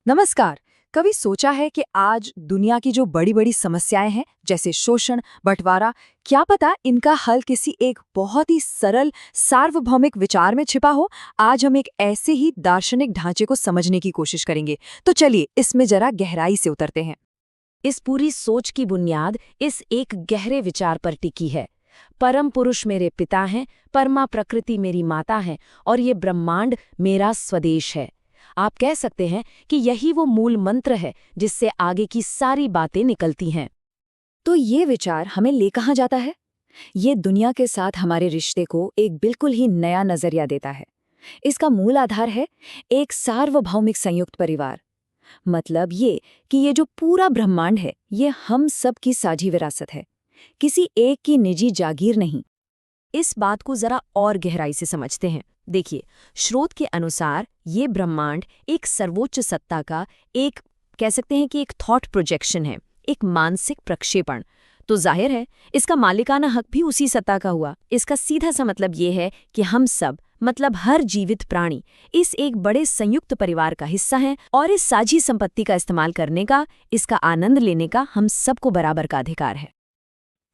नमस्कार। कभी सोचा है कि आज दुनिया की जो बड़ी बड़ी समस्याएं हैं जैसे शोषण, बंटवारा, क्या पता इनका हल किसी एक बहुत ही सरल सार्वभौमिक विचार में छिपा हो। आज हम एक ऐसे ही दार्शनिक ढांचे को समझने की कोशिश करेंगे। तो चलिए इसमें जरा गहराई से उतरते हैं। इस पूरी सोच की बुनियाद इस एक गहरे विचार पर टिकी है। परम पुरुष मेरे पिता हैं, परमा प्रकृति मेरी माता है और ये ब्रह्मांड मेरा स्वदेश है। आप कह सकते हैं कि यही वो मूल मंत्र है जिससे आगे की सारी बातें निकलती हैं। तो ये विचार हमें ले कहाँ जाता है? ये दुनिया के साथ हमारे रिश्ते को एक बिल्कुल ही नया नजरिया देता है। इसका मूल आधार है एक सार्वभौमिक संयुक्त परिवार। मतलब ये कि ये जो पूरा ब्रह्मांड है ये हम सब की साझी विरासत है, किसी एक की निजी जागीर नहीं। इस बात को जरा और गहराई से समझते हैं। देखिए, स्रोत के अनुसार ये ब्रह्मांड एक सर्वोच्च सत्ता का एक कह सकते हैं कि एक थॉट प्रोजेक्शन है, एक मानसिक प्रक्षेपण। तो जाहिर है इसका मालिकाना हक भी उसी सत्ता का हुआ। इसका सीधा सा मतलब ये है कि हम सब मतलब हर जीवित प्राणी इस एक बड़े संयुक्त परिवार का हिस्सा हैं और इस साझी संपत्ति का इस्तेमाल करने का, इसका आनंद लेने का हम सबको बराबर का अधिकार है।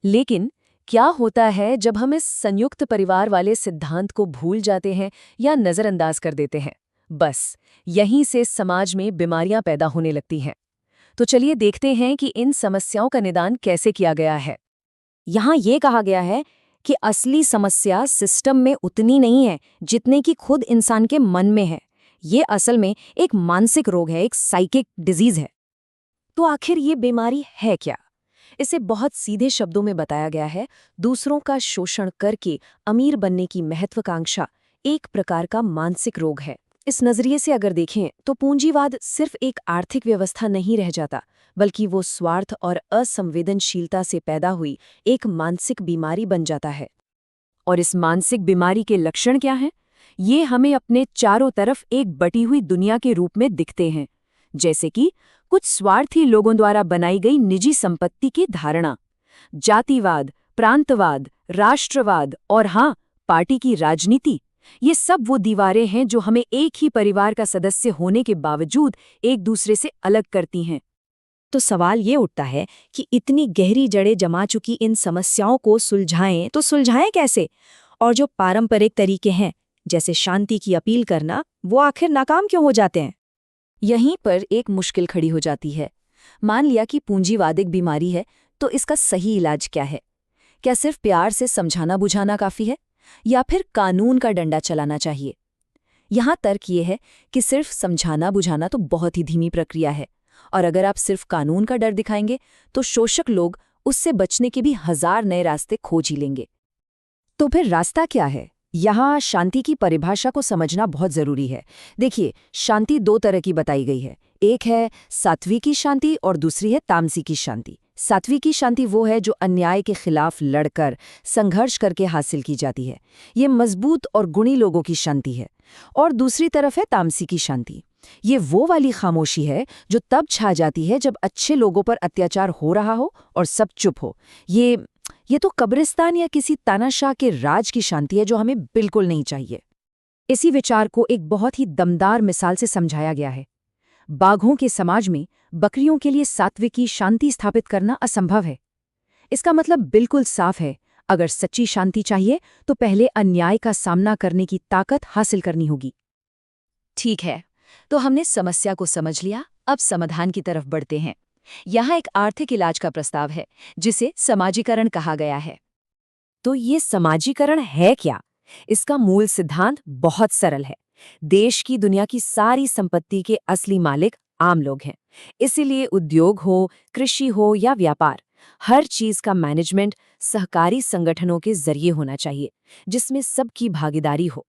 लेकिन क्या होता है जब हम इस संयुक्त परिवार वाले सिद्धांत को भूल जाते हैं या नजरअंदाज कर देते हैं? बस यहीं से समाज में बीमारियां पैदा होने लगती हैं। तो चलिए देखते हैं कि इन समस्याओं का निदान कैसे किया गया है। यहाँ ये कहा गया है कि असली समस्या सिस्टम में उतनी नहीं है जितने कि खुद इंसान के मन में है। ये असल में एक मानसिक रोग है, एक साइकिक डिजीज है। तो आखिर ये बीमारी है क्या? इसे बहुत सीधे शब्दों में बताया गया है, दूसरों का शोषण करके अमीर बनने की महत्वाकांक्षा एक प्रकार का मानसिक रोग है। इस नजरिए से अगर देखें तो पूंजीवाद सिर्फ एक आर्थिक व्यवस्था नहीं रह जाता, बल्कि वो स्वार्थ और असंवेदनशीलता से पैदा हुई एक मानसिक बीमारी बन जाता है। और इस मानसिक बीमारी के लक्षण क्या हैं? ये हमें अपने चारों तरफ एक बटी हुई दुनिया के रूप में दिखते हैं, जैसे कि कुछ स्वार्थी लोगों द्वारा बनाई गई निजी संपत्ति की धारणा, जातिवाद, प्रांतवाद, राष्ट्रवाद और हाँ, पार्टी की राजनीति। ये सब वो दीवारें हैं जो हमें एक ही परिवार का सदस्य होने के बावजूद एक दूसरे से अलग करती हैं। तो सवाल ये उठता है कि इतनी गहरी जड़ें जमा चुकी इन समस्याओं को सुलझाएं तो सुलझाएं कैसे? और जो पारंपरिक तरीके हैं जैसे शांति की अपील करना, वो आखिर नाकाम क्यों हो जाते हैं? यहीं पर एक मुश्किल खड़ी हो जाती है। मान लिया कि पूंजीवाद एक बीमारी है, तो इसका सही इलाज क्या है? क्या सिर्फ प्यार से समझाना बुझाना काफी है या फिर कानून का डंडा चलाना चाहिए? यहाँ तर्क ये है कि सिर्फ समझाना बुझाना तो बहुत ही धीमी प्रक्रिया है, और अगर आप सिर्फ कानून का डर दिखाएंगे तो शोषक लोग उससे बचने के भी हजार नए रास्ते खोज ही लेंगे। तो फिर रास्ता क्या है? यहाँ शांति की परिभाषा को समझना बहुत जरूरी है। देखिए, शांति दो तरह की बताई गई है। एक है सात्विकी शांति और दूसरी है तामसिकी शांति। सात्विकी शांति वो है जो अन्याय के खिलाफ लड़कर संघर्ष करके हासिल की जाती है। ये मजबूत और गुणी लोगों की शांति है। और दूसरी तरफ है तामसिकी शांति। ये वो वाली खामोशी है जो तब छा जाती है जब अच्छे लोगों पर अत्याचार हो रहा हो और सब चुप हो। ये तो कब्रिस्तान या किसी तानाशाह के राज की शांति है जो हमें बिल्कुल नहीं चाहिए। इसी विचार को एक बहुत ही दमदार मिसाल से समझाया गया है। बाघों के समाज में बकरियों के लिए सात्विकी शांति स्थापित करना असंभव है। इसका मतलब बिल्कुल साफ है, अगर सच्ची शांति चाहिए तो पहले अन्याय का सामना करने की ताकत हासिल करनी होगी। ठीक है, तो हमने समस्या को समझ लिया, अब समाधान की तरफ बढ़ते हैं। यहाँ एक आर्थिक इलाज का प्रस्ताव है जिसे समाजीकरण कहा गया है। तो ये समाजीकरण है क्या? इसका मूल सिद्धांत बहुत सरल है। देश की दुनिया की सारी संपत्ति के असली मालिक आम लोग हैं। इसीलिए उद्योग हो, कृषि हो या व्यापार, हर चीज का मैनेजमेंट सहकारी संगठनों के जरिए होना चाहिए, जिसमें सबकी भागीदारी हो।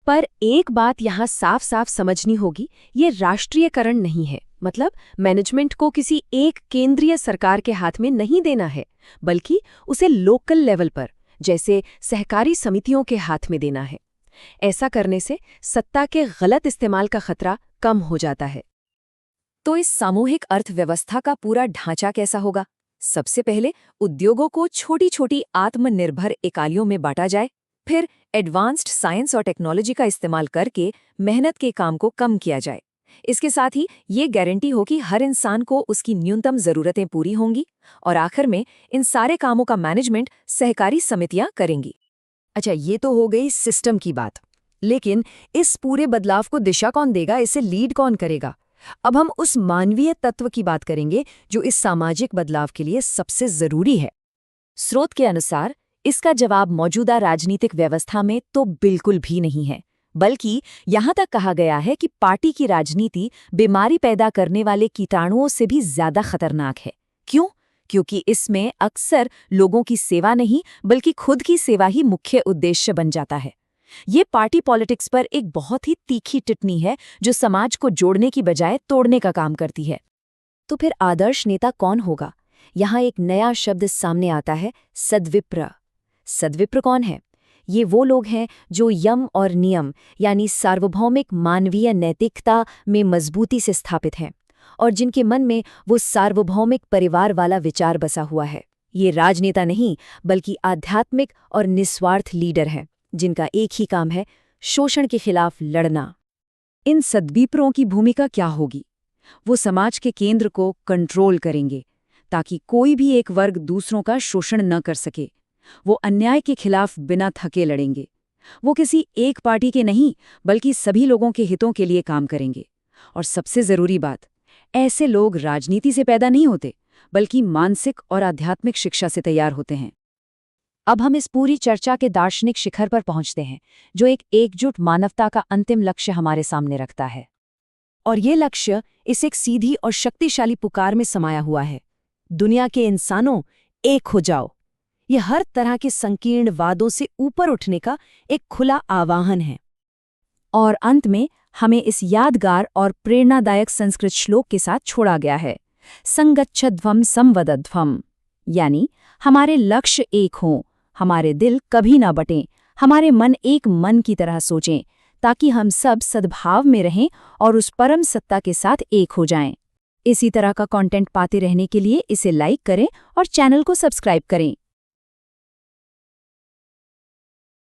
पर एक बात यहाँ साफ साफ समझनी होगी, ये राष्ट्रीयकरण नहीं है। मतलब मैनेजमेंट को किसी एक केंद्रीय सरकार के हाथ में नहीं देना है, बल्कि उसे लोकल लेवल पर, जैसे सहकारी समितियों के हाथ में देना है। ऐसा करने से सत्ता के गलत इस्तेमाल का खतरा कम हो जाता है। तो इस सामूहिक अर्थव्यवस्था का पूरा ढांचा कैसा होगा? सबसे पहले उद्योगों को छोटी छोटी आत्मनिर्भर इकाइयों में बांटा जाए, फिर एडवांस्ड साइंस और टेक्नोलॉजी का इस्तेमाल करके मेहनत के काम को कम किया जाए। इसके साथ ही ये गारंटी हो कि हर इंसान को उसकी न्यूनतम ज़रूरतें पूरी होंगी और आखिर में इन सारे कामों का मैनेजमेंट सहकारी समितियां करेंगी। अच्छा, ये तो हो गई सिस्टम की बात, लेकिन इस पूरे बदलाव को दिशा कौन देगा, इसे लीड कौन करेगा? अब हम उस मानवीय तत्व की बात करेंगे जो इस सामाजिक बदलाव के लिए सबसे जरूरी है। स्रोत के अनुसार इसका जवाब मौजूदा राजनीतिक व्यवस्था में तो बिल्कुल भी नहीं है, बल्कि यहां तक कहा गया है कि पार्टी की राजनीति बीमारी पैदा करने वाले कीटाणुओं से भी ज्यादा खतरनाक है। क्यों? क्योंकि इसमें अक्सर लोगों की सेवा नहीं बल्कि खुद की सेवा ही मुख्य उद्देश्य बन जाता है। ये पार्टी पॉलिटिक्स पर एक बहुत ही तीखी टिप्पणी है जो समाज को जोड़ने की बजाय तोड़ने का काम करती है। तो फिर आदर्श नेता कौन होगा? यहाँ एक नया शब्द सामने आता है, सद्विप्र। सद्विप्र कौन है? ये वो लोग हैं जो यम और नियम यानी सार्वभौमिक मानवीय नैतिकता में मजबूती से स्थापित हैं और जिनके मन में वो सार्वभौमिक परिवार वाला विचार बसा हुआ है। ये राजनेता नहीं बल्कि आध्यात्मिक और निस्वार्थ लीडर हैं जिनका एक ही काम है, शोषण के खिलाफ लड़ना। इन सद्विप्रों की भूमिका क्या होगी? वो समाज के केंद्र को कंट्रोल करेंगे ताकि कोई भी एक वर्ग दूसरों का शोषण न कर सके। वो अन्याय के खिलाफ बिना थके लड़ेंगे। वो किसी एक पार्टी के नहीं बल्कि सभी लोगों के हितों के लिए काम करेंगे। और सबसे जरूरी बात, ऐसे लोग राजनीति से पैदा नहीं होते बल्कि मानसिक और आध्यात्मिक शिक्षा से तैयार होते हैं। अब हम इस पूरी चर्चा के दार्शनिक शिखर पर पहुंचते हैं जो एक एकजुट मानवता का अंतिम लक्ष्य हमारे सामने रखता है। और ये लक्ष्य इस एक सीधी और शक्तिशाली पुकार में समाया हुआ है, दुनिया के इंसानों, एक हो जाओ। यह हर तरह के संकीर्ण वादों से ऊपर उठने का एक खुला आह्वान है। और अंत में हमें इस यादगार और प्रेरणादायक संस्कृत श्लोक के साथ छोड़ा गया है, संगच्छध्वम संवदध्वम, यानी हमारे लक्ष्य एक हों, हमारे दिल कभी ना बटें, हमारे मन एक मन की तरह सोचें, ताकि हम सब सद्भाव में रहें और उस परम सत्ता के साथ एक हो जाएं। इसी तरह का कंटेंट पाते रहने के लिए इसे लाइक करें और चैनल को सब्सक्राइब करें।